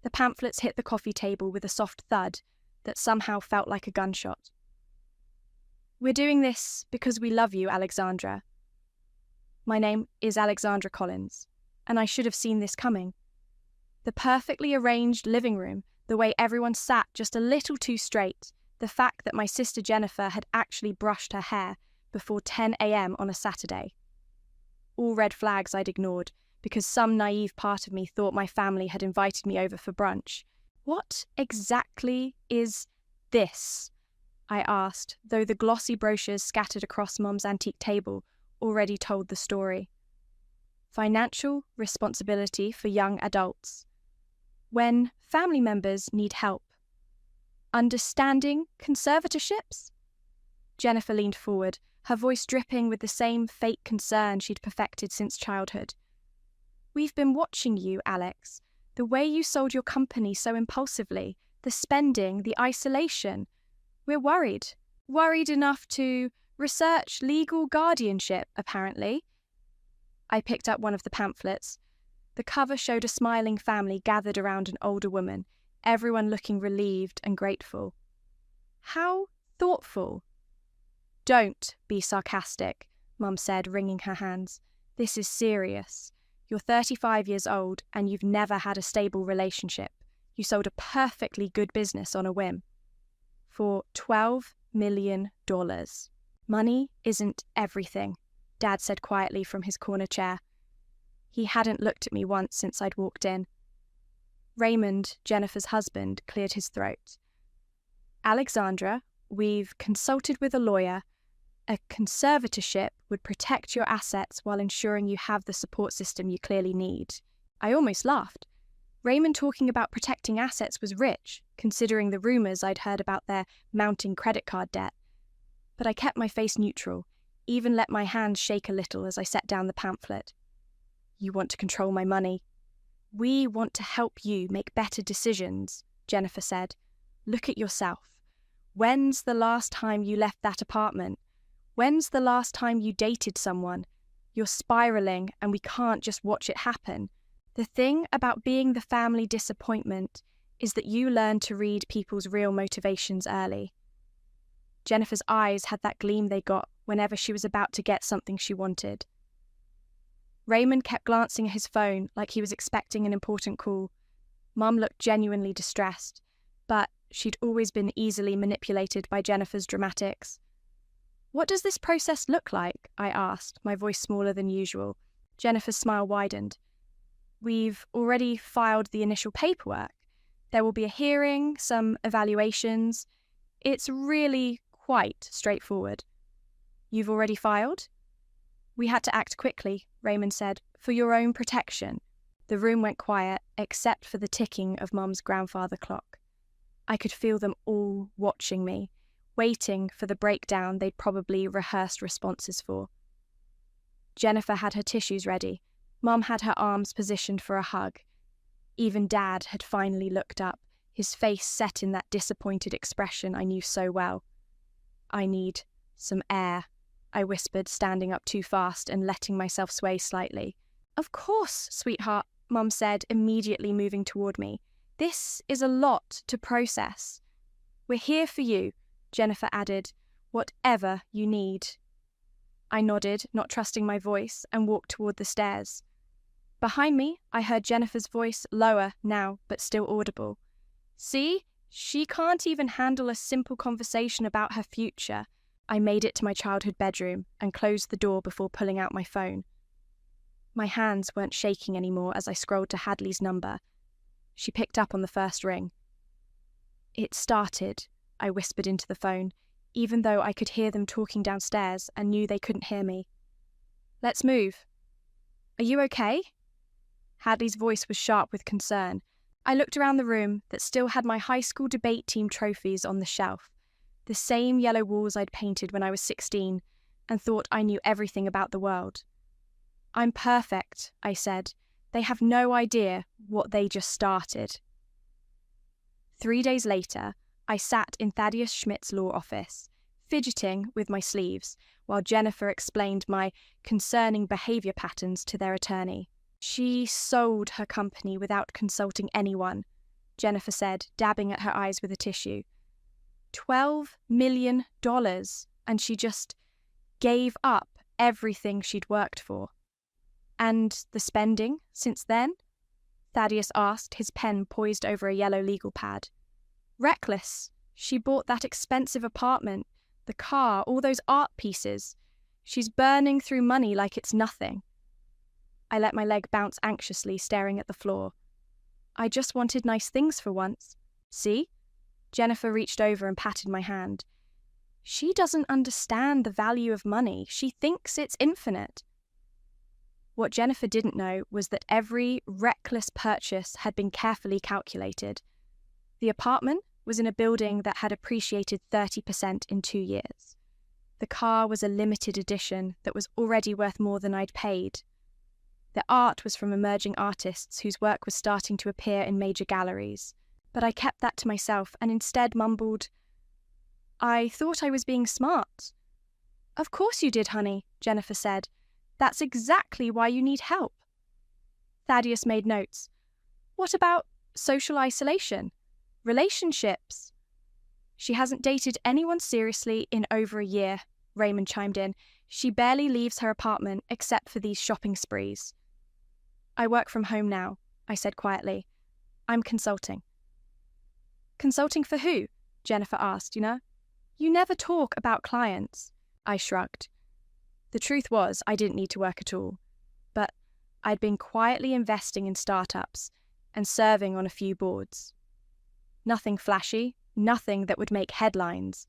The pamphlets hit the coffee table with a soft thud that somehow felt like a gunshot. "We're doing this because we love you, Alexandra. My name is Alexandra Collins, and I should have seen this coming. The perfectly arranged living room, the way everyone sat just a little too straight, the fact that my sister Jennifer had actually brushed her hair before 10 a.m. on a Saturday. All red flags I'd ignored, because some naive part of me thought my family had invited me over for brunch. What exactly is this? I asked, though the glossy brochures scattered across Mum's antique table already told the story. Financial responsibility for young adults. When family members need help. Understanding conservatorships? Jennifer leaned forward, her voice dripping with the same fake concern she'd perfected since childhood. We've been watching you, Alex. The way you sold your company so impulsively, the spending, the isolation. We're worried. Worried enough to research legal guardianship, apparently. I picked up one of the pamphlets. The cover showed a smiling family gathered around an older woman, everyone looking relieved and grateful. How thoughtful. Don't be sarcastic, Mum said, wringing her hands. This is serious. You're 35 years old and you've never had a stable relationship. You sold a perfectly good business on a whim. For $12 million. Money isn't everything, Dad said quietly from his corner chair. He hadn't looked at me once since I'd walked in. Raymond, Jennifer's husband, cleared his throat. Alexandra, we've consulted with a lawyer. A conservatorship would protect your assets while ensuring you have the support system you clearly need. I almost laughed. Raymond talking about protecting assets was rich, considering the rumours I'd heard about their mounting credit card debt. But I kept my face neutral, even let my hands shake a little as I set down the pamphlet. You want to control my money. We want to help you make better decisions, Jennifer said. Look at yourself. When's the last time you left that apartment? When's the last time you dated someone? You're spiralling and we can't just watch it happen. The thing about being the family disappointment is that you learn to read people's real motivations early. Jennifer's eyes had that gleam they got whenever she was about to get something she wanted. Raymond kept glancing at his phone like he was expecting an important call. Mum looked genuinely distressed, but she'd always been easily manipulated by Jennifer's dramatics. What does this process look like? I asked, my voice smaller than usual. Jennifer's smile widened. We've already filed the initial paperwork. There will be a hearing, some evaluations. It's really quite straightforward. You've already filed? We had to act quickly, Raymond said, for your own protection. The room went quiet, except for the ticking of Mum's grandfather clock. I could feel them all watching me, waiting for the breakdown they'd probably rehearsed responses for. Jennifer had her tissues ready. Mum had her arms positioned for a hug. Even Dad had finally looked up, his face set in that disappointed expression I knew so well. I need some air, I whispered, standing up too fast and letting myself sway slightly. Of course, sweetheart, Mum said, immediately moving toward me. This is a lot to process. We're here for you, Jennifer added, whatever you need. I nodded, not trusting my voice, and walked toward the stairs. Behind me, I heard Jennifer's voice, lower now, but still audible. See, she can't even handle a simple conversation about her future. I made it to my childhood bedroom and closed the door before pulling out my phone. My hands weren't shaking anymore as I scrolled to Hadley's number. She picked up on the first ring. It started, I whispered into the phone, even though I could hear them talking downstairs and knew they couldn't hear me. Let's move. Are you okay? Hadley's voice was sharp with concern. I looked around the room that still had my high school debate team trophies on the shelf, the same yellow walls I'd painted when I was 16, and thought I knew everything about the world. I'm perfect, I said. They have no idea what they just started. 3 days later, I sat in Thaddeus Schmidt's law office, fidgeting with my sleeves, while Jennifer explained my concerning behaviour patterns to their attorney. She sold her company without consulting anyone. Jennifer said, dabbing at her eyes with a tissue. $12 million, and she just gave up everything she'd worked for. And the spending since then? Thaddeus asked, his pen poised over a yellow legal pad. Reckless. She bought that expensive apartment, the car, all those art pieces. She's burning through money like it's nothing. I let my leg bounce anxiously, staring at the floor. I just wanted nice things for once. See? Jennifer reached over and patted my hand. She doesn't understand the value of money. She thinks it's infinite. What Jennifer didn't know was that every reckless purchase had been carefully calculated. The apartment was in a building that had appreciated 30% in 2 years. The car was a limited edition that was already worth more than I'd paid. The art was from emerging artists whose work was starting to appear in major galleries. But I kept that to myself and instead mumbled, I thought I was being smart. Of course you did, honey, Jennifer said. That's exactly why you need help. Thaddeus made notes. What about social isolation? Relationships? She hasn't dated anyone seriously in over a year, Raymond chimed in. She barely leaves her apartment except for these shopping sprees. I work from home now, I said quietly. I'm consulting. Consulting for who? Jennifer asked, You never talk about clients. I shrugged. The truth was, I didn't need to work at all. But I'd been quietly investing in startups and serving on a few boards. Nothing flashy, nothing that would make headlines,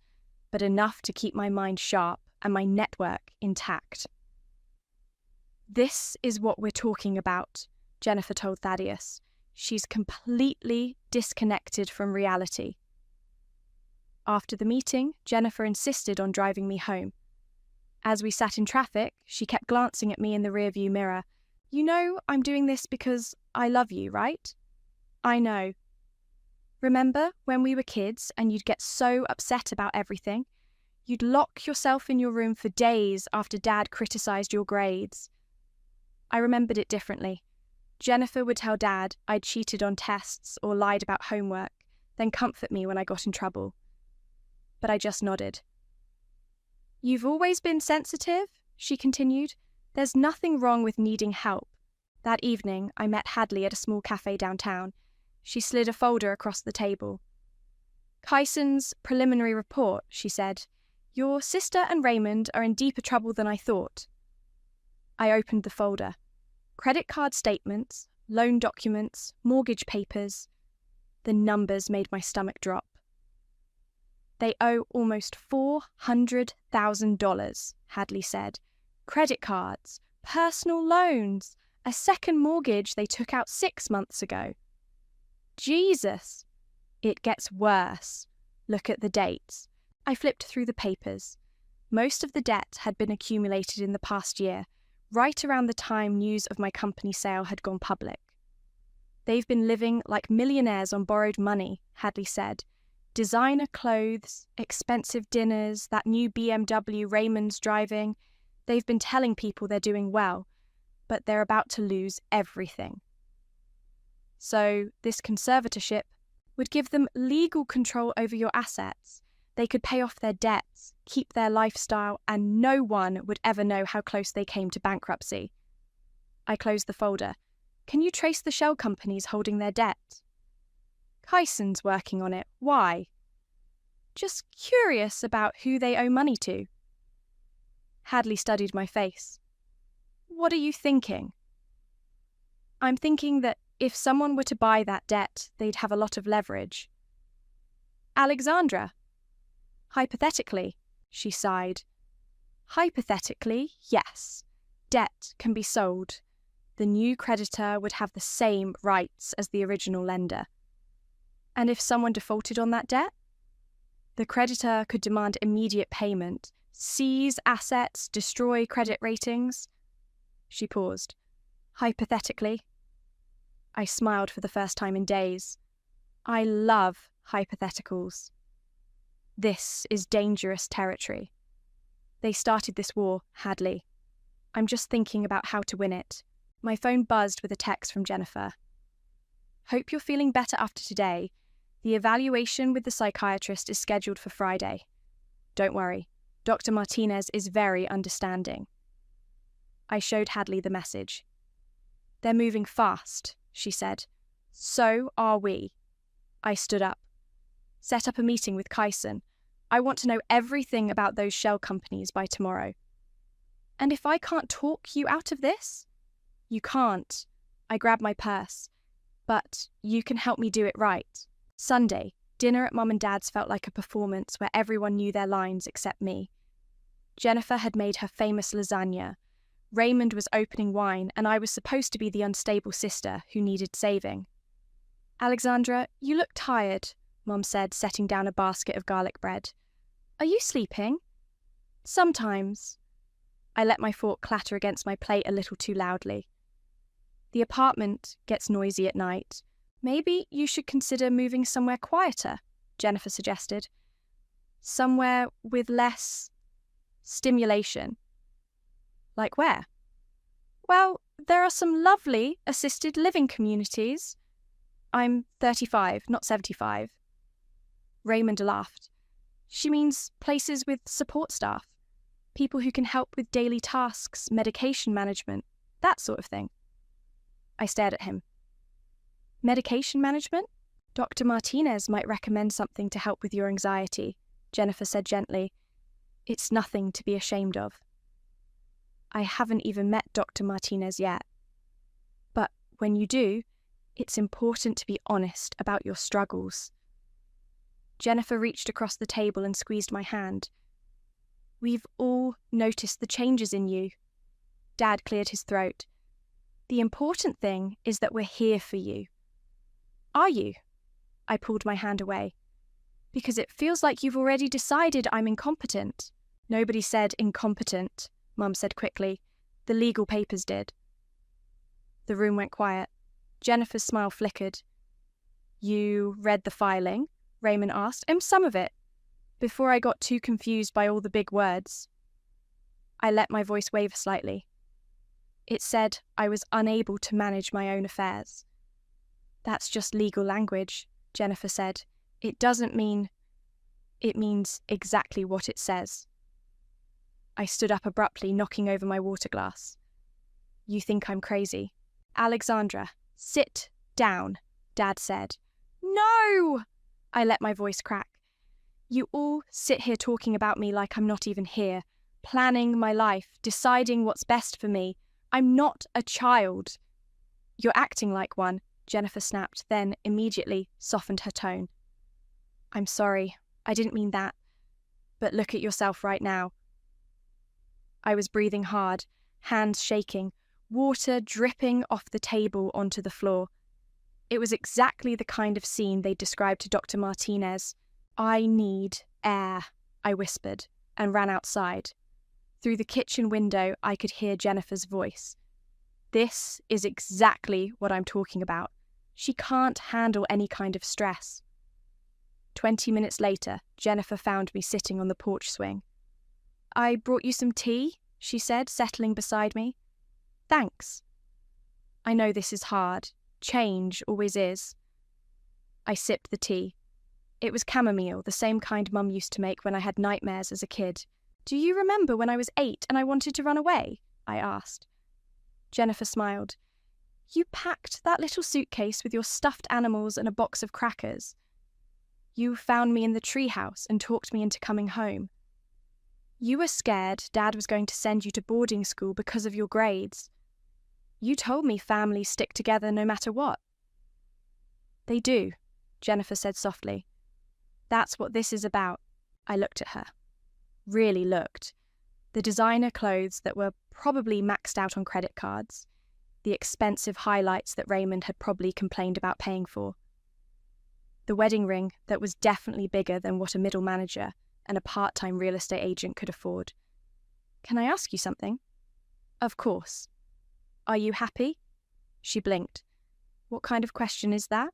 but enough to keep my mind sharp and my network intact. This is what we're talking about, Jennifer told Thaddeus. She's completely disconnected from reality. After the meeting, Jennifer insisted on driving me home. As we sat in traffic, she kept glancing at me in the rearview mirror. You know, I'm doing this because I love you, right? I know. Remember when we were kids and you'd get so upset about everything? You'd lock yourself in your room for days after Dad criticized your grades. I remembered it differently. Jennifer would tell Dad I'd cheated on tests or lied about homework, then comfort me when I got in trouble. But I just nodded. You've always been sensitive, she continued. There's nothing wrong with needing help. That evening, I met Hadley at a small cafe downtown. She slid a folder across the table. Kyson's preliminary report, she said. Your sister and Raymond are in deeper trouble than I thought. I opened the folder. Credit card statements, loan documents, mortgage papers. The numbers made my stomach drop. They owe almost $400,000, Hadley said. Credit cards, personal loans, a second mortgage they took out 6 months ago. Jesus! It gets worse. Look at the dates. I flipped through the papers. Most of the debt had been accumulated in the past year, right around the time news of my company sale had gone public. They've been living like millionaires on borrowed money, Hadley said. Designer clothes, expensive dinners, that new BMW Raymond's driving. They've been telling people they're doing well, but they're about to lose everything. So this conservatorship would give them legal control over your assets. They could pay off their debts, keep their lifestyle, and no one would ever know how close they came to bankruptcy. I closed the folder. Can you trace the shell companies holding their debt? Kyson's working on it. Why? Just curious about who they owe money to. Hadley studied my face. What are you thinking? I'm thinking that if someone were to buy that debt, they'd have a lot of leverage. Alexandra. Hypothetically, she sighed. Hypothetically, yes. Debt can be sold. The new creditor would have the same rights as the original lender. And if someone defaulted on that debt? The creditor could demand immediate payment, seize assets, destroy credit ratings. She paused. Hypothetically. I smiled for the first time in days. I love hypotheticals. This is dangerous territory. They started this war, Hadley. I'm just thinking about how to win it. My phone buzzed with a text from Jennifer. Hope you're feeling better after today. The evaluation with the psychiatrist is scheduled for Friday. Don't worry, Dr. Martinez is very understanding. I showed Hadley the message. They're moving fast, she said. So are we. I stood up. Set up a meeting with Kyson. I want to know everything about those shell companies by tomorrow. And if I can't talk you out of this? You can't. I grabbed my purse. But you can help me do it right. Sunday, dinner at Mum and Dad's felt like a performance where everyone knew their lines except me. Jennifer had made her famous lasagna. Raymond was opening wine, and I was supposed to be the unstable sister who needed saving. Alexandra, you look tired, Mum said, setting down a basket of garlic bread. Are you sleeping? Sometimes. I let my fork clatter against my plate a little too loudly. The apartment gets noisy at night. Maybe you should consider moving somewhere quieter, Jennifer suggested. Somewhere with less stimulation. Like where? Well, there are some lovely assisted living communities. I'm 35, not 75. Raymond laughed. She means places with support staff. People who can help with daily tasks, medication management, that sort of thing. I stared at him. Medication management? Dr. Martinez might recommend something to help with your anxiety, Jennifer said gently. It's nothing to be ashamed of. I haven't even met Dr. Martinez yet. But when you do, it's important to be honest about your struggles. Jennifer reached across the table and squeezed my hand. We've all noticed the changes in you. Dad cleared his throat. The important thing is that we're here for you. Are you? I pulled my hand away. Because it feels like you've already decided I'm incompetent. Nobody said incompetent, Mum said quickly. The legal papers did. The room went quiet. Jennifer's smile flickered. You read the filing? Raymond asked. Some of it. Before I got too confused by all the big words. I let my voice waver slightly. It said I was unable to manage my own affairs. That's just legal language, Jennifer said. It doesn't mean... It means exactly what it says. I stood up abruptly, knocking over my water glass. You think I'm crazy. Alexandra, sit down, Dad said. No! I let my voice crack. You all sit here talking about me like I'm not even here, planning my life, deciding what's best for me. I'm not a child. You're acting like one, Jennifer snapped, then immediately softened her tone. I'm sorry, I didn't mean that. But look at yourself right now. I was breathing hard, hands shaking, water dripping off the table onto the floor. It was exactly the kind of scene they described to Dr. Martinez. I need air, I whispered, and ran outside. Through the kitchen window, I could hear Jennifer's voice. This is exactly what I'm talking about. She can't handle any kind of stress. 20 minutes later, Jennifer found me sitting on the porch swing. I brought you some tea, she said, settling beside me. Thanks. I know this is hard. Change always is. I sipped the tea. It was chamomile, the same kind Mum used to make when I had nightmares as a kid. Do you remember when I was 8 and I wanted to run away? I asked. Jennifer smiled. You packed that little suitcase with your stuffed animals and a box of crackers. You found me in the treehouse and talked me into coming home. You were scared Dad was going to send you to boarding school because of your grades. You told me families stick together no matter what. They do, Jennifer said softly. That's what this is about. I looked at her. Really looked. The designer clothes that were probably maxed out on credit cards. The expensive highlights that Raymond had probably complained about paying for. The wedding ring that was definitely bigger than what a middle manager and a part-time real estate agent could afford. Can I ask you something? Of course. Are you happy? She blinked. What kind of question is that?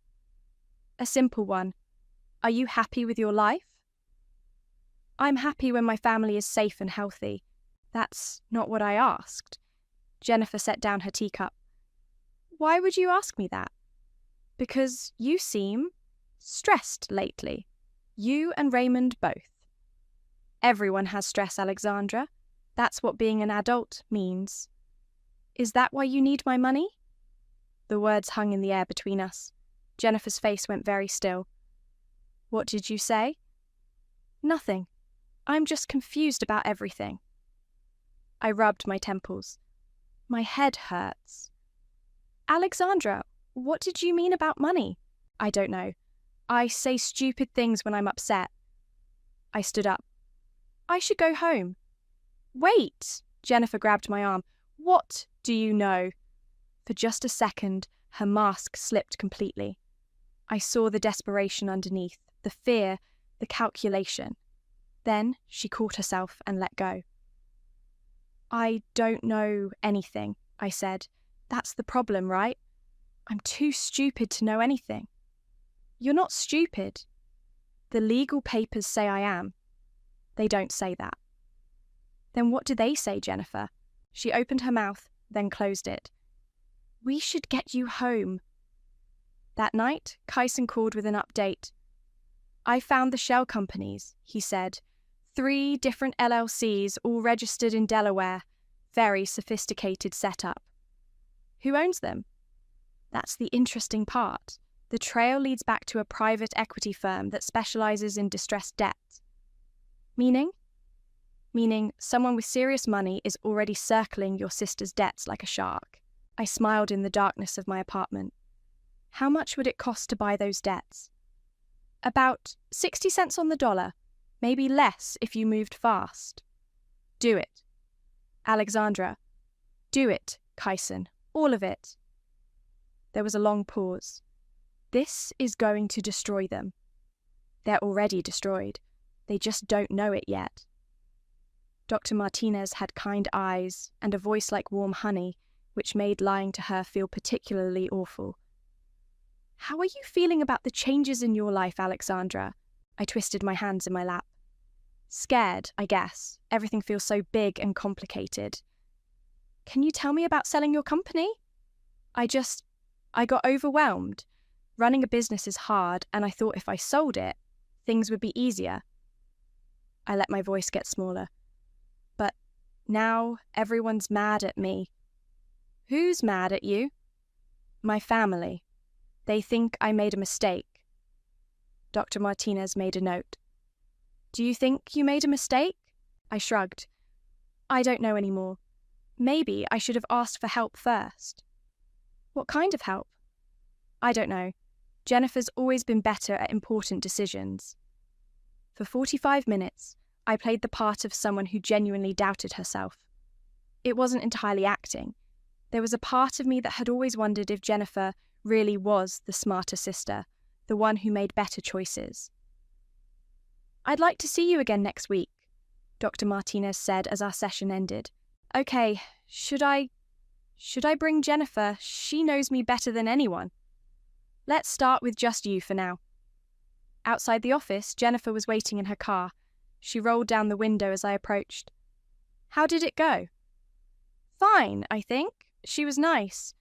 A simple one. Are you happy with your life? I'm happy when my family is safe and healthy. That's not what I asked. Jennifer set down her teacup. Why would you ask me that? Because you seem stressed lately. You and Raymond both. Everyone has stress, Alexandra. That's what being an adult means. Is that why you need my money? The words hung in the air between us. Jennifer's face went very still. What did you say? Nothing. I'm just confused about everything. I rubbed my temples. My head hurts. Alexandra, what did you mean about money? I don't know. I say stupid things when I'm upset. I stood up. I should go home. Wait! Jennifer grabbed my arm. What do you know? For just a second, her mask slipped completely. I saw the desperation underneath, the fear, the calculation. Then she caught herself and let go. I don't know anything, I said. That's the problem, right? I'm too stupid to know anything. You're not stupid. The legal papers say I am. They don't say that. Then what do they say, Jennifer? She opened her mouth, then closed it. We should get you home. That night, Kyson called with an update. I found the shell companies, he said. 3 different LLCs, all registered in Delaware. Very sophisticated setup. Who owns them? That's the interesting part. The trail leads back to a private equity firm that specializes in distressed debt. Meaning? Meaning someone with serious money is already circling your sister's debts like a shark. I smiled in the darkness of my apartment. How much would it cost to buy those debts? About 60 cents on the dollar. Maybe less if you moved fast. Do it. Alexandra. Do it, Kyson. All of it. There was a long pause. This is going to destroy them. They're already destroyed. They just don't know it yet. Dr. Martinez had kind eyes and a voice like warm honey, which made lying to her feel particularly awful. How are you feeling about the changes in your life, Alexandra? I twisted my hands in my lap. Scared, I guess. Everything feels so big and complicated. Can you tell me about selling your company? I got overwhelmed. Running a business is hard, and I thought if I sold it, things would be easier. I let my voice get smaller. But now everyone's mad at me. Who's mad at you? My family. They think I made a mistake. Dr. Martinez made a note. Do you think you made a mistake? I shrugged. I don't know anymore. Maybe I should have asked for help first. What kind of help? I don't know. Jennifer's always been better at important decisions. For 45 minutes, I played the part of someone who genuinely doubted herself. It wasn't entirely acting. There was a part of me that had always wondered if Jennifer really was the smarter sister, the one who made better choices. I'd like to see you again next week, Dr. Martinez said as our session ended. Okay, should I bring Jennifer? She knows me better than anyone. Let's start with just you for now. Outside the office, Jennifer was waiting in her car. She rolled down the window as I approached. How did it go? Fine, I think. She was nice.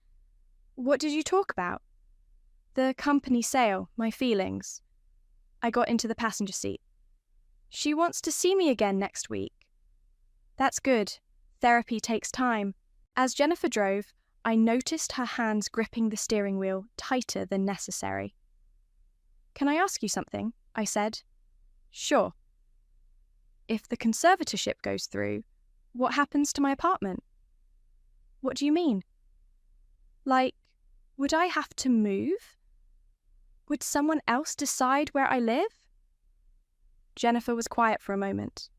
What did you talk about? The company sale, my feelings. I got into the passenger seat. She wants to see me again next week. That's good. Therapy takes time. As Jennifer drove, I noticed her hands gripping the steering wheel tighter than necessary. Can I ask you something? I said. Sure. If the conservatorship goes through, what happens to my apartment? What do you mean? Like, would I have to move? Would someone else decide where I live? Jennifer was quiet for a moment.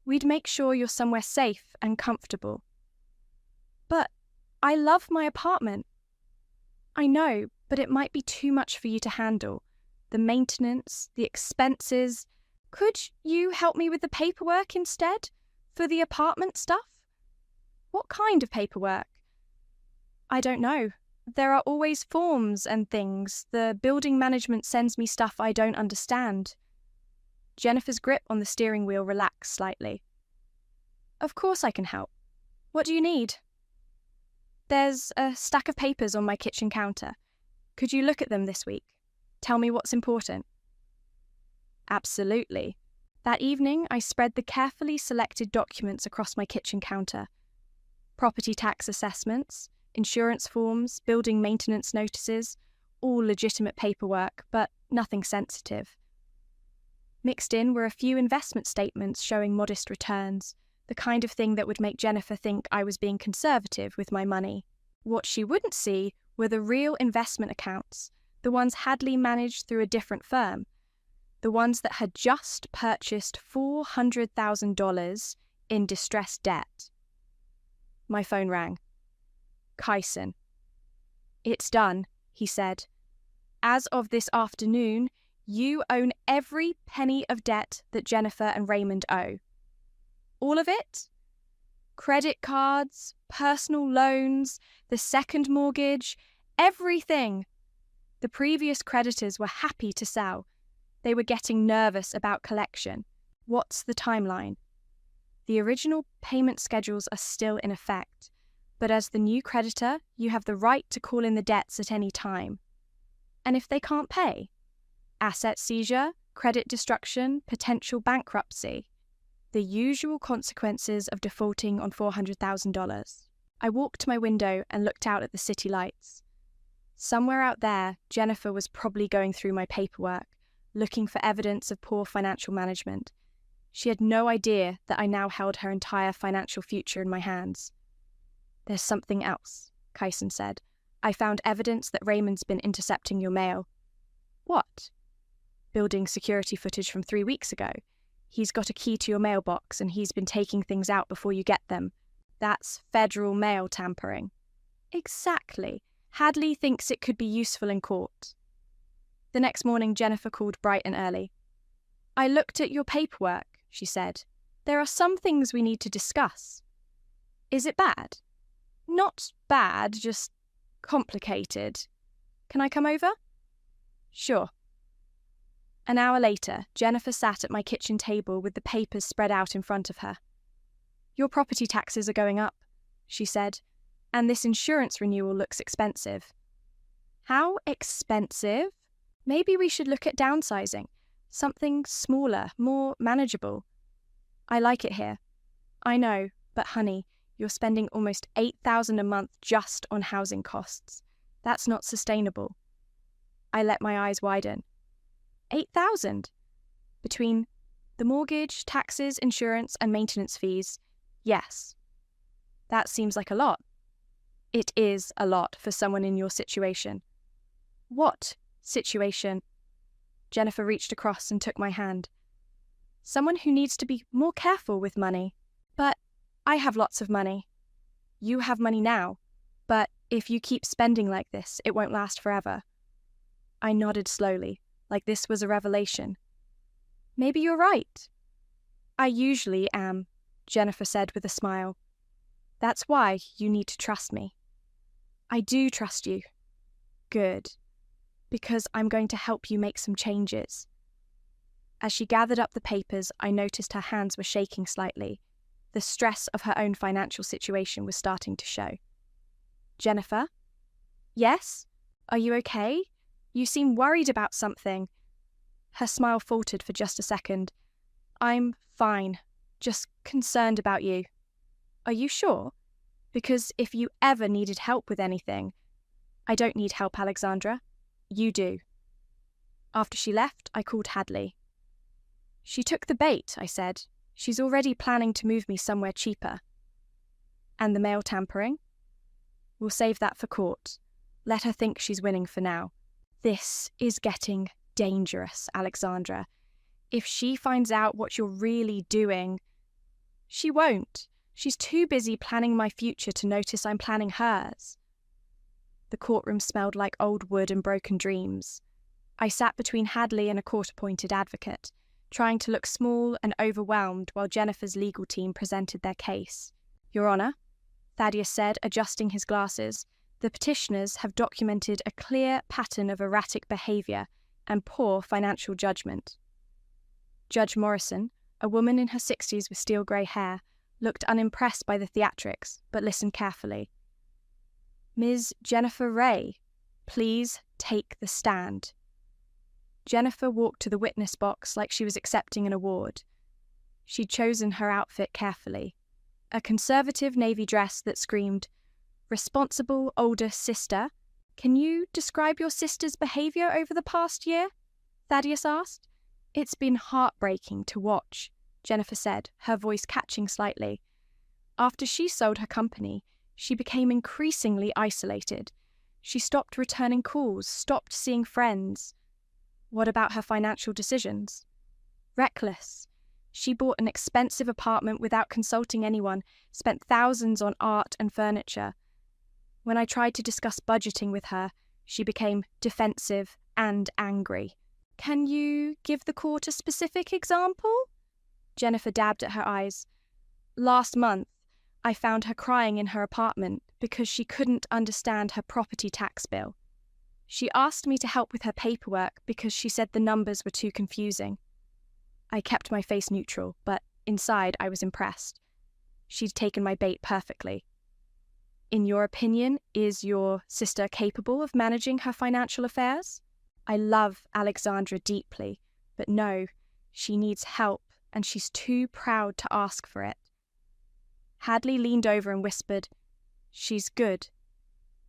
We'd make sure you're somewhere safe and comfortable. But I love my apartment. I know, but it might be too much for you to handle. The maintenance, the expenses. Could you help me with the paperwork instead? For the apartment stuff? What kind of paperwork? I don't know. There are always forms and things. The building management sends me stuff I don't understand. Jennifer's grip on the steering wheel relaxed slightly. Of course I can help. What do you need? There's a stack of papers on my kitchen counter. Could you look at them this week? Tell me what's important. Absolutely. That evening, I spread the carefully selected documents across my kitchen counter. Property tax assessments, insurance forms, building maintenance notices, all legitimate paperwork, but nothing sensitive. Mixed in were a few investment statements showing modest returns, the kind of thing that would make Jennifer think I was being conservative with my money. What she wouldn't see were the real investment accounts, the ones Hadley managed through a different firm, the ones that had just purchased $400,000 in distressed debt. My phone rang. Kyson. It's done, he said. As of this afternoon, you own every penny of debt that Jennifer and Raymond owe. All of it? Credit cards, personal loans, the second mortgage, everything. The previous creditors were happy to sell. They were getting nervous about collection. What's the timeline? The original payment schedules are still in effect, but as the new creditor, you have the right to call in the debts at any time. And if they can't pay? Asset seizure, credit destruction, potential bankruptcy. The usual consequences of defaulting on $400,000. I walked to my window and looked out at the city lights. Somewhere out there, Jennifer was probably going through my paperwork, looking for evidence of poor financial management. She had no idea that I now held her entire financial future in my hands. There's something else, Kyson said. I found evidence that Raymond's been intercepting your mail. What? Building security footage from 3 weeks ago. He's got a key to your mailbox and he's been taking things out before you get them. That's federal mail tampering. Exactly. Hadley thinks it could be useful in court. The next morning, Jennifer called bright and early. I looked at your paperwork, she said. There are some things we need to discuss. Is it bad? Not bad, just complicated. Can I come over? Sure. An hour later, Jennifer sat at my kitchen table with the papers spread out in front of her. Your property taxes are going up, she said, and this insurance renewal looks expensive. How expensive? Maybe we should look at downsizing. Something smaller, more manageable. I like it here. I know, but honey, you're spending almost $8,000 a month just on housing costs. That's not sustainable. I let my eyes widen. $8,000? Between the mortgage, taxes, insurance, and maintenance fees, yes. That seems like a lot. It is a lot for someone in your situation. What situation? Jennifer reached across and took my hand. Someone who needs to be more careful with money. But I have lots of money. You have money now, but if you keep spending like this, it won't last forever. I nodded slowly, like this was a revelation. Maybe you're right. I usually am, Jennifer said with a smile. That's why you need to trust me. I do trust you. Good. Because I'm going to help you make some changes. As she gathered up the papers, I noticed her hands were shaking slightly. The stress of her own financial situation was starting to show. Jennifer? Yes? Are you okay? You seem worried about something. Her smile faltered for just a second. I'm fine. Just concerned about you. Are you sure? Because if you ever needed help with anything... I don't need help, Alexandra. You do. After she left, I called Hadley. She took the bait, I said. She's already planning to move me somewhere cheaper. And the mail tampering? We'll save that for court. Let her think she's winning for now. This is getting dangerous, Alexandra. If she finds out what you're really doing... She won't. She's too busy planning my future to notice I'm planning hers. The courtroom smelled like old wood and broken dreams. I sat between Hadley and a court-appointed advocate, trying to look small and overwhelmed while Jennifer's legal team presented their case. Your Honour, Thaddeus said, adjusting his glasses, the petitioners have documented a clear pattern of erratic behaviour and poor financial judgment. Judge Morrison, a woman in her 60s with steel-grey hair, looked unimpressed by the theatrics, but listened carefully. Ms. Jennifer Ray, please take the stand. Jennifer walked to the witness box like she was accepting an award. She'd chosen her outfit carefully. A conservative navy dress that screamed, "Responsible older sister. Can you describe your sister's behavior over the past year?" Thaddeus asked. "It's been heartbreaking to watch," Jennifer said, her voice catching slightly. After she sold her company, she became increasingly isolated. She stopped returning calls, stopped seeing friends. What about her financial decisions? Reckless. She bought an expensive apartment without consulting anyone, spent thousands on art and furniture. When I tried to discuss budgeting with her, she became defensive and angry. "Can you give the court a specific example?" Jennifer dabbed at her eyes. "Last month, I found her crying in her apartment because she couldn't understand her property tax bill. She asked me to help with her paperwork because she said the numbers were too confusing. I kept my face neutral, but inside I was impressed. She'd taken my bait perfectly. In your opinion, is your sister capable of managing her financial affairs? I love Alexandra deeply, but no, she needs help and she's too proud to ask for it." Hadley leaned over and whispered, "She's good."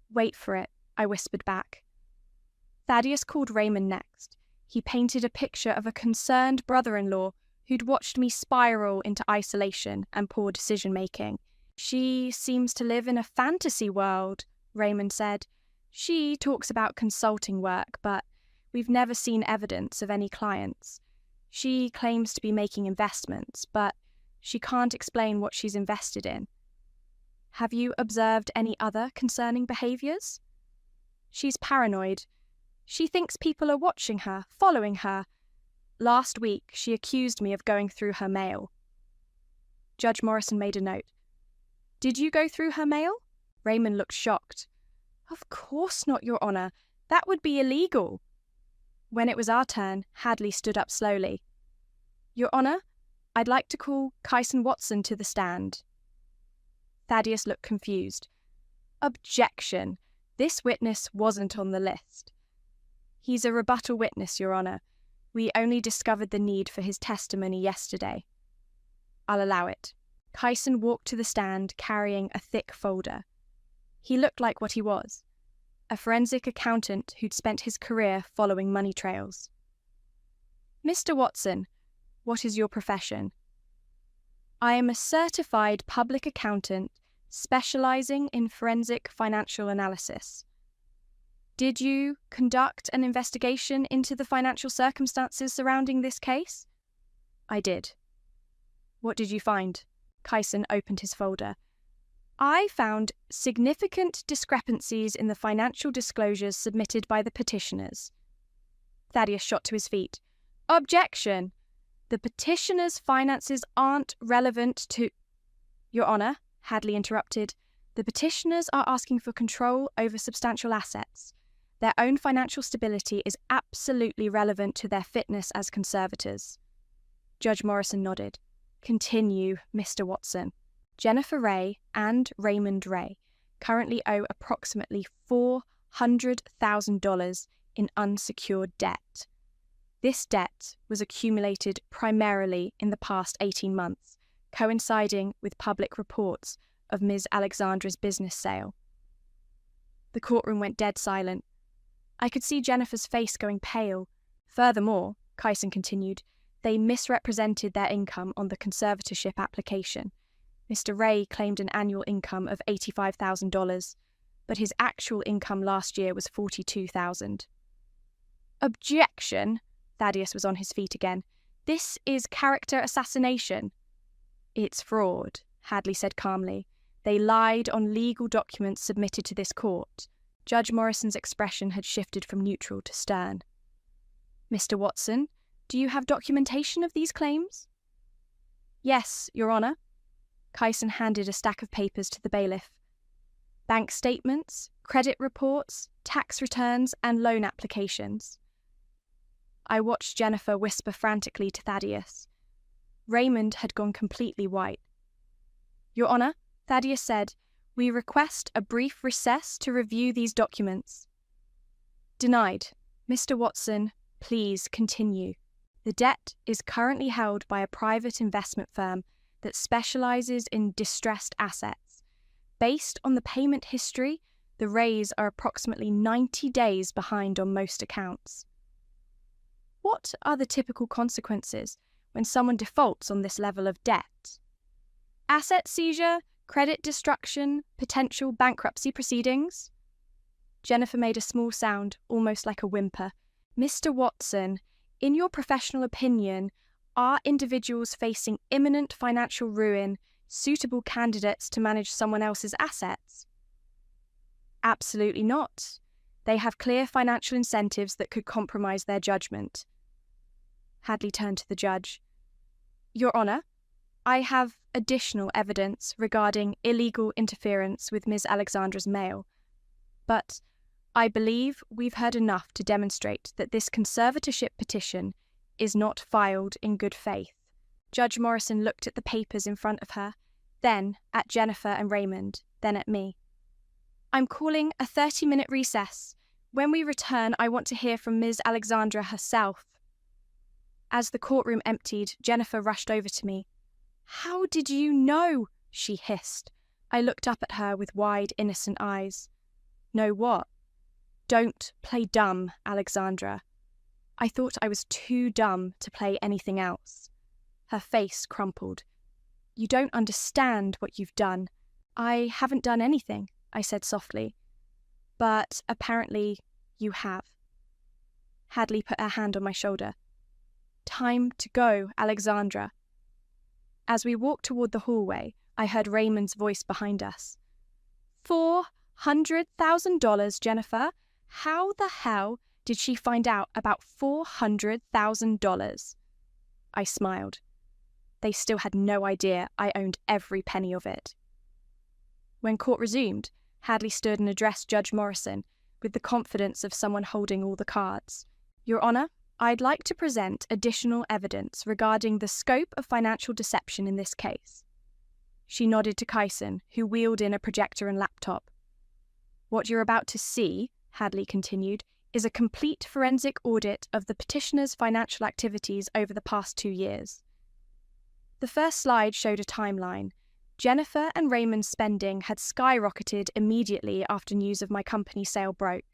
"Wait for it," I whispered back. Thaddeus called Raymond next. He painted a picture of a concerned brother-in-law who'd watched me spiral into isolation and poor decision-making. "She seems to live in a fantasy world," Raymond said. "She talks about consulting work, but we've never seen evidence of any clients. She claims to be making investments, but she can't explain what she's invested in. Have you observed any other concerning behaviors? She's paranoid. She thinks people are watching her, following her. Last week, she accused me of going through her mail." Judge Morrison made a note. "Did you go through her mail?" Raymond looked shocked. "Of course not, Your Honor. That would be illegal." When it was our turn, Hadley stood up slowly. "Your Honor, I'd like to call Kyson Watson to the stand." Thaddeus looked confused. "Objection. This witness wasn't on the list." "He's a rebuttal witness, Your Honor. We only discovered the need for his testimony yesterday." "I'll allow it." Kyson walked to the stand carrying a thick folder. He looked like what he was, a forensic accountant who'd spent his career following money trails. "Mr. Watson, what is your profession?" "I am a certified public accountant specializing in forensic financial analysis." "Did you conduct an investigation into the financial circumstances surrounding this case?" "I did." "What did you find?" Kyson opened his folder. "I found significant discrepancies in the financial disclosures submitted by the petitioners." Thaddeus shot to his feet. "Objection! The petitioners' finances aren't relevant to—" "Your Honor," Hadley interrupted, "the petitioners are asking for control over substantial assets. Their own financial stability is absolutely relevant to their fitness as conservators." Judge Morrison nodded. "Continue, Mr. Watson." Jennifer Ray and Raymond Ray currently owe approximately $400,000 in unsecured debt. This debt was accumulated primarily in the past 18 months, coinciding with public reports of Ms. Alexandra's business sale. The courtroom went dead silent. I could see Jennifer's face going pale. Furthermore, Kyson continued, they misrepresented their income on the conservatorship application. Mr. Ray claimed an annual income of $85,000, but his actual income last year was $42,000. "Objection!" Thaddeus was on his feet again. "This is character assassination." "It's fraud," Hadley said calmly. "They lied on legal documents submitted to this court." Judge Morrison's expression had shifted from neutral to stern. "Mr. Watson, do you have documentation of these claims?" "Yes, Your Honor." Kyson handed a stack of papers to the bailiff. "Bank statements, credit reports, tax returns, and loan applications." I watched Jennifer whisper frantically to Thaddeus. Raymond had gone completely white. "Your Honor," Thaddeus said, "we request a brief recess to review these documents." Denied. Mr. Watson, please continue. The debt is currently held by a private investment firm that specializes in distressed assets. Based on the payment history, the Rays are approximately 90 days behind on most accounts. What are the typical consequences when someone defaults on this level of debt? Asset seizure, credit destruction, potential bankruptcy proceedings? Jennifer made a small sound, almost like a whimper. Mr. Watson, in your professional opinion, are individuals facing imminent financial ruin suitable candidates to manage someone else's assets? Absolutely not. They have clear financial incentives that could compromise their judgment. Hadley turned to the judge. Your Honour, I have additional evidence regarding illegal interference with Ms. Alexandra's mail, but I believe we've heard enough to demonstrate that this conservatorship petition is not filed in good faith. Judge Morrison looked at the papers in front of her, then at Jennifer and Raymond, then at me. I'm calling a 30-minute recess. When we return, I want to hear from Ms. Alexandra herself. As the courtroom emptied, Jennifer rushed over to me. How did you know? She hissed. I looked up at her with wide, innocent eyes. Know what? Don't play dumb, Alexandra. I thought I was too dumb to play anything else. Her face crumpled. You don't understand what you've done. I haven't done anything, I said softly. But apparently you have. Hadley put her hand on my shoulder. Time to go, Alexandra. As we walked toward the hallway, I heard Raymond's voice behind us. $400,000, Jennifer? How the hell did she find out about $400,000? I smiled. They still had no idea I owned every penny of it. When court resumed, Hadley stood and addressed Judge Morrison with the confidence of someone holding all the cards. Your Honour, I'd like to present additional evidence regarding the scope of financial deception in this case. She nodded to Kyson, who wheeled in a projector and laptop. What you're about to see, Hadley continued, is a complete forensic audit of the petitioner's financial activities over the past 2 years. The first slide showed a timeline. Jennifer and Raymond's spending had skyrocketed immediately after news of my company sale broke.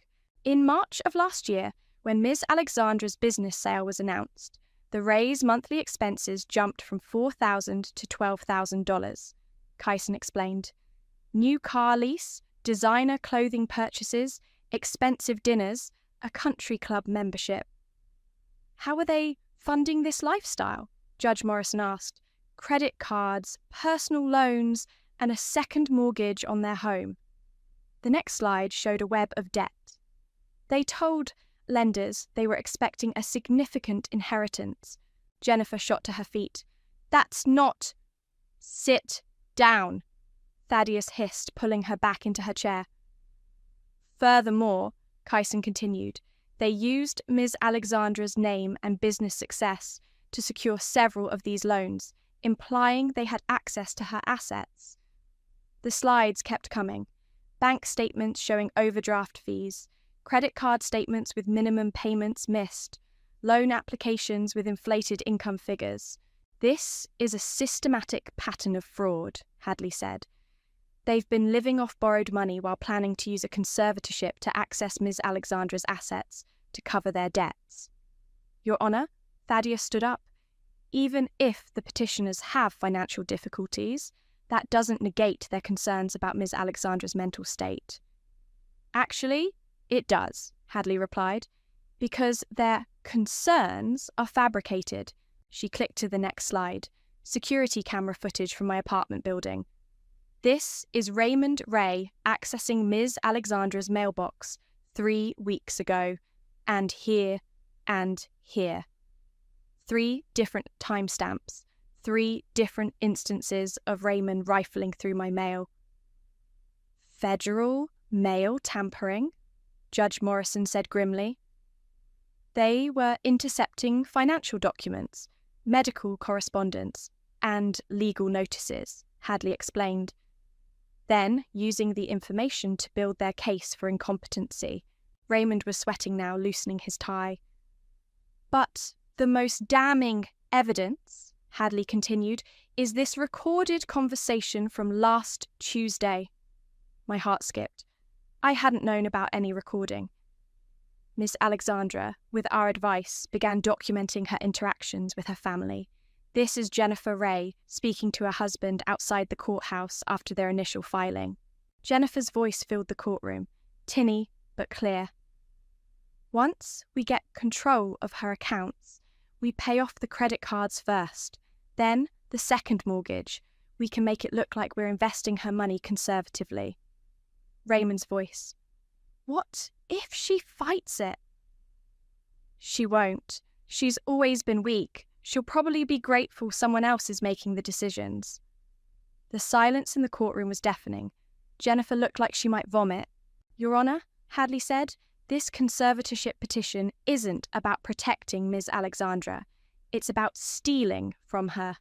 In March of last year, when Ms. Alexandra's business sale was announced, the Rays' monthly expenses jumped from $4,000 to $12,000. Kyson explained. New car lease, designer clothing purchases, expensive dinners, a country club membership. How are they funding this lifestyle? Judge Morrison asked. Credit cards, personal loans, and a second mortgage on their home. The next slide showed a web of debt. They told lenders they were expecting a significant inheritance. Jennifer shot to her feet. That's not... Sit down, Thaddeus hissed, pulling her back into her chair. Furthermore, Kyson continued, they used Ms. Alexandra's name and business success to secure several of these loans, implying they had access to her assets. The slides kept coming. Bank statements showing overdraft fees, credit card statements with minimum payments missed, loan applications with inflated income figures. This is a systematic pattern of fraud, Hadley said. They've been living off borrowed money while planning to use a conservatorship to access Ms. Alexandra's assets to cover their debts. Your Honour, Thaddeus stood up. Even if the petitioners have financial difficulties, that doesn't negate their concerns about Ms. Alexandra's mental state. Actually, it does, Hadley replied, because their concerns are fabricated. She clicked to the next slide. Security camera footage from my apartment building. This is Raymond Ray accessing Ms. Alexandra's mailbox 3 weeks ago, and here, and here. 3 different timestamps, 3 different instances of Raymond rifling through my mail. Federal mail tampering, Judge Morrison said grimly. They were intercepting financial documents, medical correspondence, and legal notices, Hadley explained. Then using the information to build their case for incompetency, Raymond was sweating now, loosening his tie. But the most damning evidence, Hadley continued, is this recorded conversation from last Tuesday. My heart skipped. I hadn't known about any recording. Miss Alexandra, with our advice, began documenting her interactions with her family. This is Jennifer Ray speaking to her husband outside the courthouse after their initial filing. Jennifer's voice filled the courtroom, tinny but clear. Once we get control of her accounts, we pay off the credit cards first, then the second mortgage. We can make it look like we're investing her money conservatively. Raymond's voice. What if she fights it? She won't. She's always been weak. She'll probably be grateful someone else is making the decisions. The silence in the courtroom was deafening. Jennifer looked like she might vomit. Your Honour, Hadley said, this conservatorship petition isn't about protecting Ms. Alexandra. It's about stealing from her.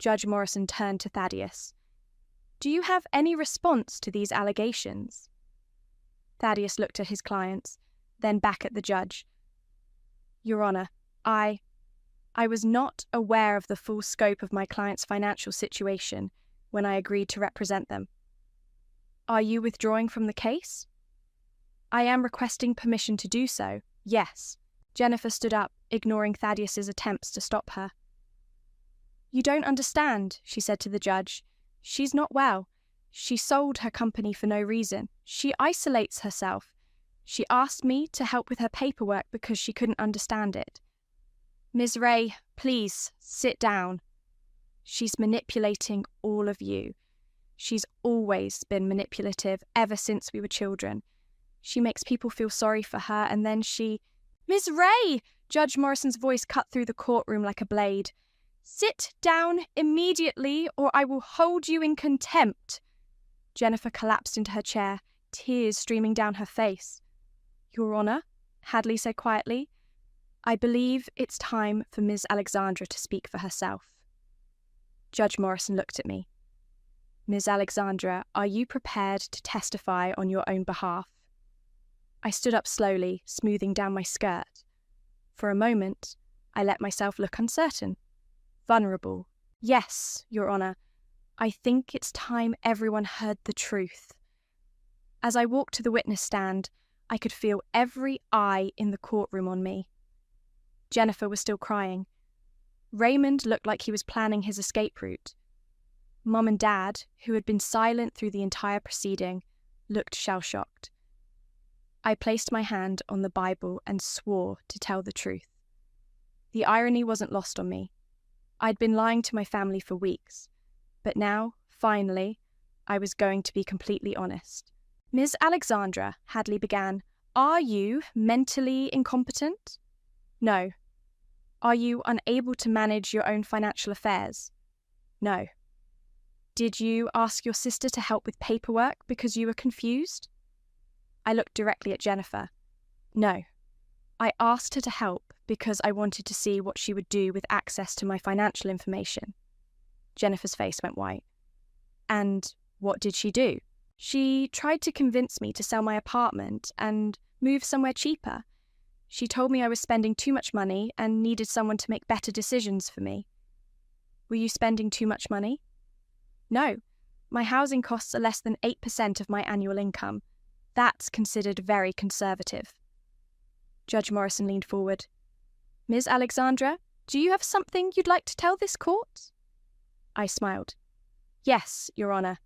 Judge Morrison turned to Thaddeus. Do you have any response to these allegations? Thaddeus looked at his clients, then back at the judge. Your Honour, I was not aware of the full scope of my client's financial situation when I agreed to represent them. Are you withdrawing from the case? I am requesting permission to do so, yes. Jennifer stood up, ignoring Thaddeus's attempts to stop her. You don't understand, she said to the judge. She's not well. She sold her company for no reason. She isolates herself. She asked me to help with her paperwork because she couldn't understand it. Ms. Ray, please, sit down. She's manipulating all of you. She's always been manipulative ever since we were children. She makes people feel sorry for her and then she... Ms. Ray! Judge Morrison's voice cut through the courtroom like a blade. Sit down immediately or I will hold you in contempt. Jennifer collapsed into her chair, tears streaming down her face. Your Honour, Hadley said quietly, I believe it's time for Ms. Alexandra to speak for herself. Judge Morrison looked at me. Ms. Alexandra, are you prepared to testify on your own behalf? I stood up slowly, smoothing down my skirt. For a moment, I let myself look uncertain, vulnerable. Yes, Your Honour, I think it's time everyone heard the truth. As I walked to the witness stand, I could feel every eye in the courtroom on me. Jennifer was still crying. Raymond looked like he was planning his escape route. Mum and Dad, who had been silent through the entire proceeding, looked shell-shocked. I placed my hand on the Bible and swore to tell the truth. The irony wasn't lost on me. I'd been lying to my family for weeks, but now, finally, I was going to be completely honest. Ms. Alexandra, Hadley began, are you mentally incompetent? No. Are you unable to manage your own financial affairs? No. Did you ask your sister to help with paperwork because you were confused? I looked directly at Jennifer. No. I asked her to help because I wanted to see what she would do with access to my financial information. Jennifer's face went white. And what did she do? She tried to convince me to sell my apartment and move somewhere cheaper. She told me I was spending too much money and needed someone to make better decisions for me. Were you spending too much money? No. My housing costs are less than 8% of my annual income. That's considered very conservative. Judge Morrison leaned forward. Ms. Alexandra, do you have something you'd like to tell this court? I smiled. Yes, Your Honour.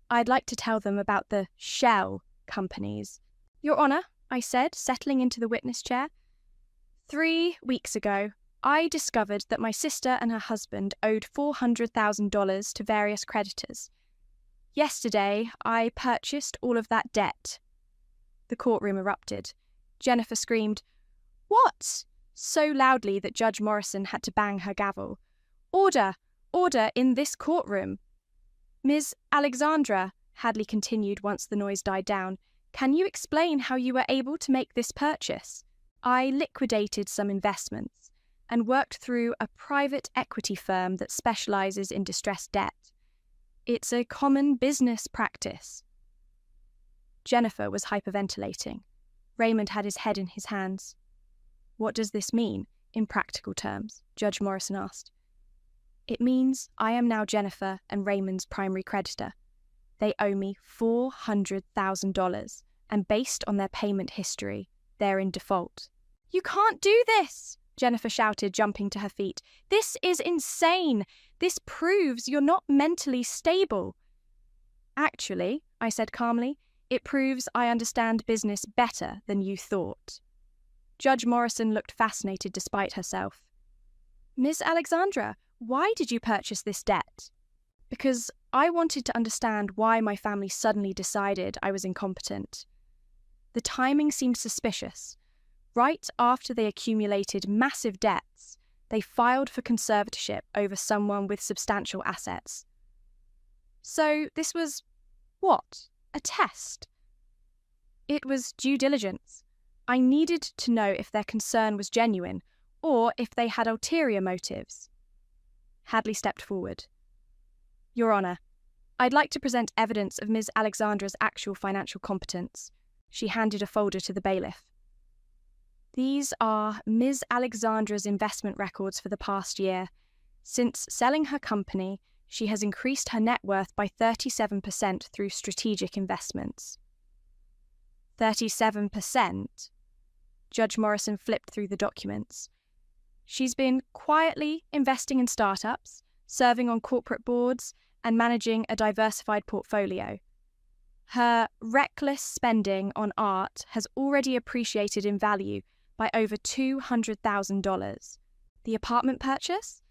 I'd like to tell them about the shell companies. Your Honour, I said, settling into the witness chair. 3 weeks ago, I discovered that my sister and her husband owed $400,000 to various creditors. Yesterday, I purchased all of that debt. The courtroom erupted. Jennifer screamed, What? So loudly that Judge Morrison had to bang her gavel. Order! Order in this courtroom! Ms. Alexandra, Hadley continued once the noise died down, can you explain how you were able to make this purchase? I liquidated some investments and worked through a private equity firm that specializes in distressed debt. It's a common business practice. Jennifer was hyperventilating. Raymond had his head in his hands. "What does this mean, in practical terms?" Judge Morrison asked. "It means I am now Jennifer and Raymond's primary creditor. They owe me $400,000, and based on their payment history, they're in default." "You can't do this!" Jennifer shouted, jumping to her feet. "This is insane! This proves you're not mentally stable." "Actually," I said calmly, "it proves I understand business better than you thought." Judge Morrison looked fascinated despite herself. "Miss Alexandra, why did you purchase this debt?" "Because I wanted to understand why my family suddenly decided I was incompetent. The timing seemed suspicious. Right after they accumulated massive debts, they filed for conservatorship over someone with substantial assets. So this was, what, a test? It was due diligence. I needed to know if their concern was genuine or if they had ulterior motives." Hadley stepped forward. "Your Honour, I'd like to present evidence of Ms. Alexandra's actual financial competence." She handed a folder to the bailiff. "These are Ms. Alexandra's investment records for the past year. Since selling her company, she has increased her net worth by 37% through strategic investments." 37%? Judge Morrison flipped through the documents. "She's been quietly investing in startups, serving on corporate boards, and managing a diversified portfolio. Her reckless spending on art has already appreciated in value by over $200,000. The apartment purchase?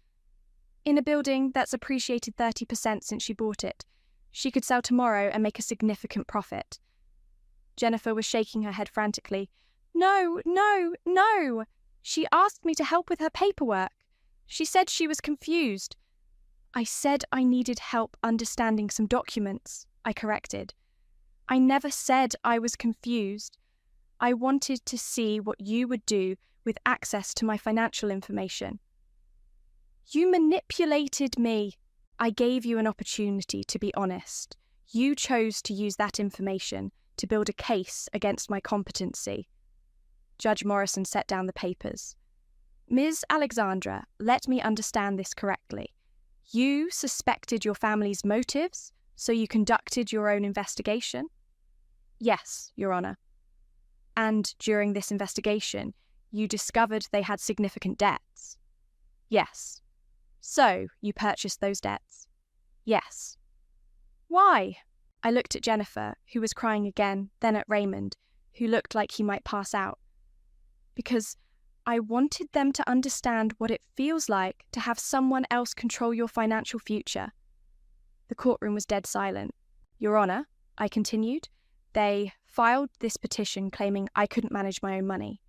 In a building that's appreciated 30% since she bought it. She could sell tomorrow and make a significant profit." Jennifer was shaking her head frantically. "No, no, no! She asked me to help with her paperwork. She said she was confused." "I said I needed help understanding some documents," I corrected. "I never said I was confused. I wanted to see what you would do with access to my financial information." "You manipulated me. I gave you an opportunity to be honest. You chose to use that information to build a case against my competency." Judge Morrison set down the papers. "Ms. Alexandra, let me understand this correctly. You suspected your family's motives, so you conducted your own investigation?" "Yes, Your Honour." "And during this investigation, you discovered they had significant debts?" "Yes." "So you purchased those debts?" "Yes." "Why?" I looked at Jennifer, who was crying again, then at Raymond, who looked like he might pass out. "Because I wanted them to understand what it feels like to have someone else control your financial future." The courtroom was dead silent. "Your Honour," I continued, "they filed this petition claiming I couldn't manage my own money.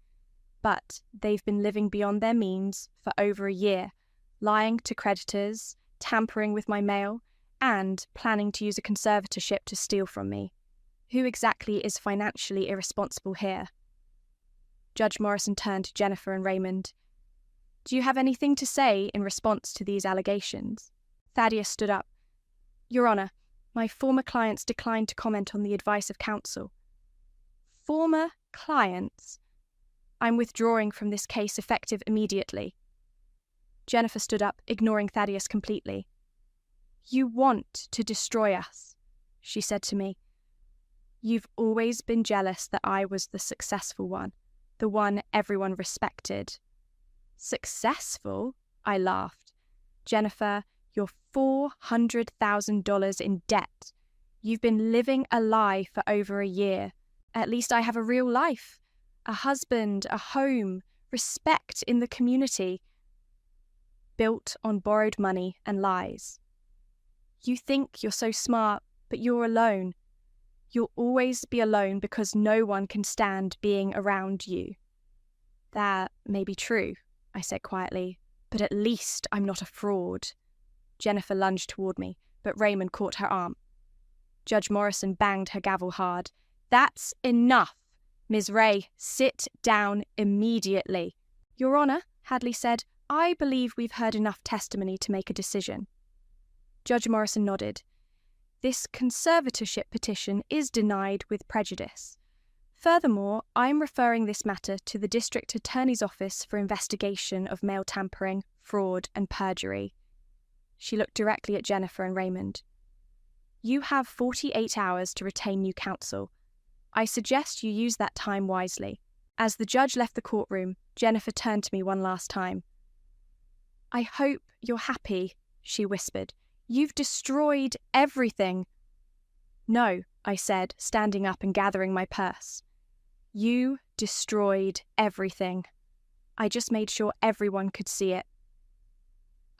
But they've been living beyond their means for over a year, lying to creditors, tampering with my mail, and planning to use a conservatorship to steal from me. Who exactly is financially irresponsible here?" Judge Morrison turned to Jennifer and Raymond. "Do you have anything to say in response to these allegations?" Thaddeus stood up. "Your Honour, my former clients declined to comment on the advice of counsel." "Former clients? I'm withdrawing from this case effective immediately." Jennifer stood up, ignoring Thaddeus completely. "You want to destroy us," she said to me. "You've always been jealous that I was the successful one, the one everyone respected." "Successful?" I laughed. "Jennifer, you're $400,000 in debt. You've been living a lie for over a year. At least I have a real life. A husband, a home, respect in the community. Built on borrowed money and lies. You think you're so smart, but you're alone. You'll always be alone because no one can stand being around you." "That may be true," I said quietly, "but at least I'm not a fraud." Jennifer lunged toward me, but Raymond caught her arm. Judge Morrison banged her gavel hard. "That's enough. Ms. Ray, sit down immediately." "Your Honour," Hadley said, "I believe we've heard enough testimony to make a decision." Judge Morrison nodded. "This conservatorship petition is denied with prejudice. Furthermore, I am referring this matter to the District Attorney's Office for investigation of mail tampering, fraud, and perjury. She looked directly at Jennifer and Raymond. You have 48 hours to retain new counsel. I suggest you use that time wisely. As the judge left the courtroom, Jennifer turned to me one last time. I hope you're happy, she whispered. You've destroyed everything. No, I said, standing up and gathering my purse. You destroyed everything. I just made sure everyone could see it.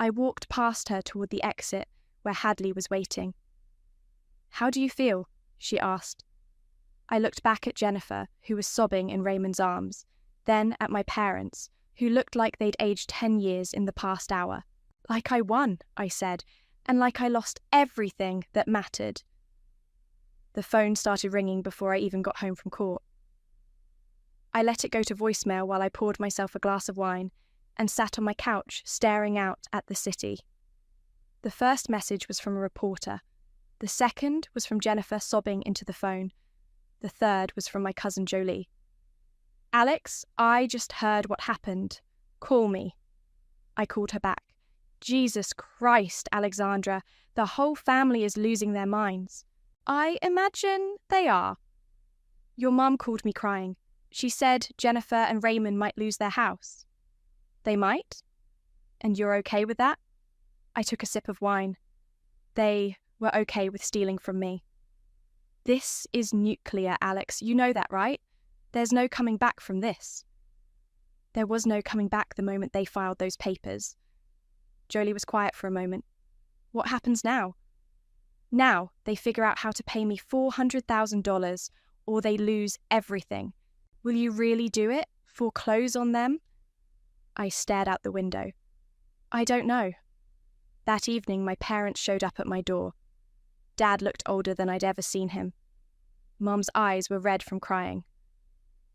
I walked past her toward the exit where Hadley was waiting. How do you feel? She asked. I looked back at Jennifer, who was sobbing in Raymond's arms, then at my parents, who looked like they'd aged 10 years in the past hour. Like I won, I said, and like I lost everything that mattered. The phone started ringing before I even got home from court. I let it go to voicemail while I poured myself a glass of wine and sat on my couch staring out at the city. The first message was from a reporter. The second was from Jennifer sobbing into the phone. The third was from my cousin Jolie. Alex, I just heard what happened. Call me. I called her back. Jesus Christ, Alexandra, the whole family is losing their minds. I imagine they are. Your mum called me crying. She said Jennifer and Raymond might lose their house. They might? And you're okay with that? I took a sip of wine. They were okay with stealing from me. This is nuclear, Alex. You know that, right? There's no coming back from this. There was no coming back the moment they filed those papers. Jolie was quiet for a moment. What happens now? Now they figure out how to pay me $400,000 or they lose everything. Will you really do it? Foreclose on them? I stared out the window. I don't know. That evening, my parents showed up at my door. Dad looked older than I'd ever seen him. Mum's eyes were red from crying.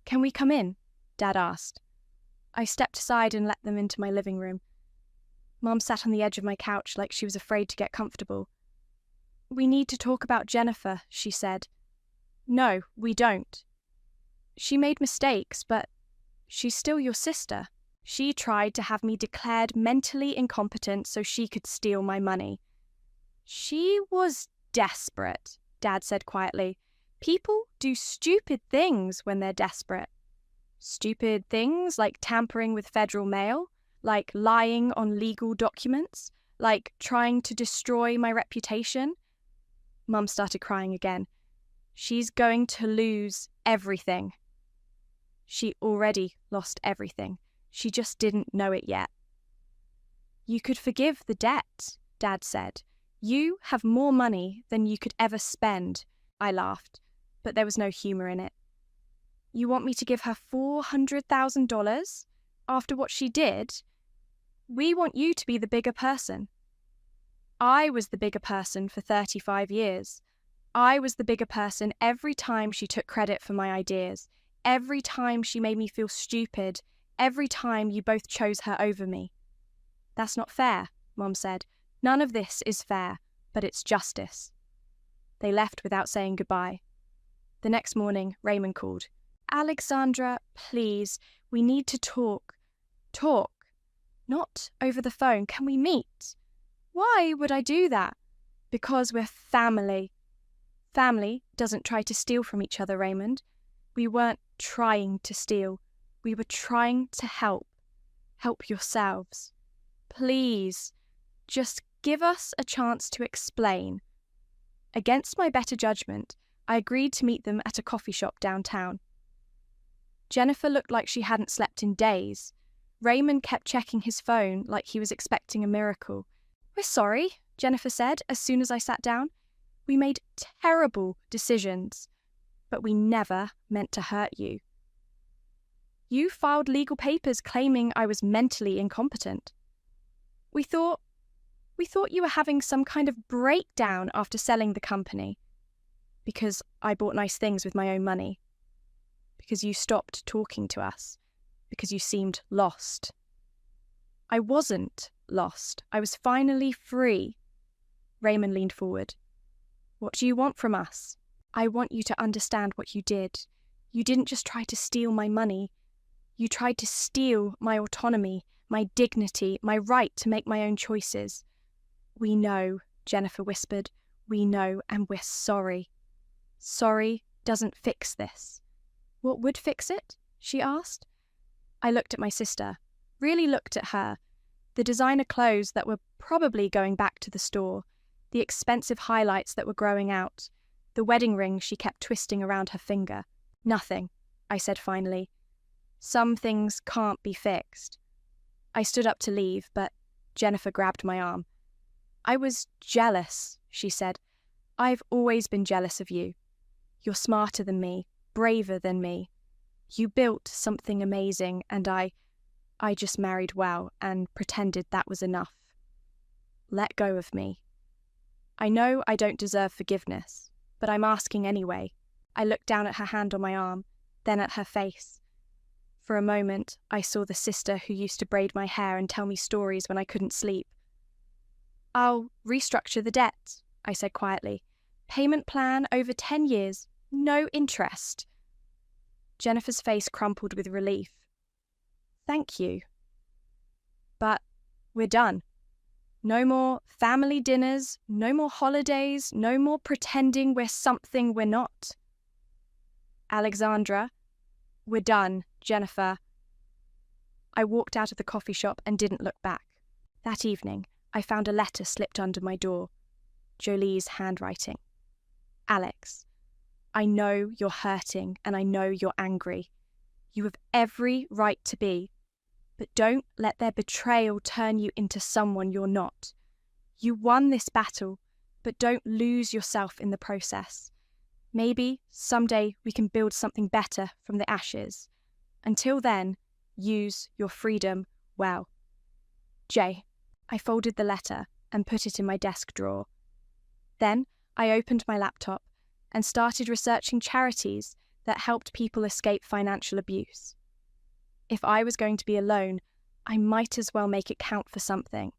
Can we come in? Dad asked. I stepped aside and let them into my living room. Mum sat on the edge of my couch like she was afraid to get comfortable. We need to talk about Jennifer, she said. No, we don't. She made mistakes, but she's still your sister. She tried to have me declared mentally incompetent so she could steal my money. She was desperate, Dad said quietly. People do stupid things when they're desperate. Stupid things like tampering with federal mail, like lying on legal documents, like trying to destroy my reputation. Mum started crying again. She's going to lose everything. She already lost everything. She just didn't know it yet. You could forgive the debt, Dad said. You have more money than you could ever spend. I laughed, but there was no humour in it. You want me to give her $400,000 after what she did? We want you to be the bigger person. I was the bigger person for 35 years. I was the bigger person every time she took credit for my ideas, every time she made me feel stupid, every time you both chose her over me. That's not fair, Mum said. None of this is fair, but it's justice. They left without saying goodbye. The next morning, Raymond called. Alexandra, please, we need to talk. Talk. Not over the phone. Can we meet? Why would I do that? Because we're family. Family doesn't try to steal from each other, Raymond. We weren't trying to steal. We were trying to help. Help yourselves. Please, just give us a chance to explain. Against my better judgment, I agreed to meet them at a coffee shop downtown. Jennifer looked like she hadn't slept in days. Raymond kept checking his phone like he was expecting a miracle. We're sorry, Jennifer said as soon as I sat down. We made terrible decisions, but we never meant to hurt you. You filed legal papers claiming I was mentally incompetent. We thought you were having some kind of breakdown after selling the company. Because I bought nice things with my own money. Because you stopped talking to us. Because you seemed lost. I wasn't lost. I was finally free. Raymond leaned forward. What do you want from us? I want you to understand what you did. You didn't just try to steal my money. You tried to steal my autonomy, my dignity, my right to make my own choices. We know, Jennifer whispered. We know, and we're sorry. Sorry doesn't fix this. What would fix it? She asked. I looked at my sister, really looked at her. The designer clothes that were probably going back to the store, the expensive highlights that were growing out, the wedding ring she kept twisting around her finger. Nothing, I said finally. Some things can't be fixed. I stood up to leave, but Jennifer grabbed my arm. I was jealous, she said. I've always been jealous of you. You're smarter than me, braver than me. You built something amazing, and I just married well and pretended that was enough. Let go of me. I know I don't deserve forgiveness, but I'm asking anyway. I looked down at her hand on my arm, then at her face. For a moment, I saw the sister who used to braid my hair and tell me stories when I couldn't sleep. I'll restructure the debt, I said quietly. Payment plan over 10 years, no interest. Jennifer's face crumpled with relief. Thank you. But we're done. No more family dinners, no more holidays, no more pretending we're something we're not. Alexandra, we're done, Jennifer. I walked out of the coffee shop and didn't look back. That evening, I found a letter slipped under my door. Jolie's handwriting. Alex, I know you're hurting and I know you're angry. You have every right to be. But don't let their betrayal turn you into someone you're not. You won this battle, but don't lose yourself in the process. Maybe someday we can build something better from the ashes. Until then, use your freedom well. Jay. I folded the letter and put it in my desk drawer. Then I opened my laptop and started researching charities that helped people escape financial abuse. If I was going to be alone, I might as well make it count for something.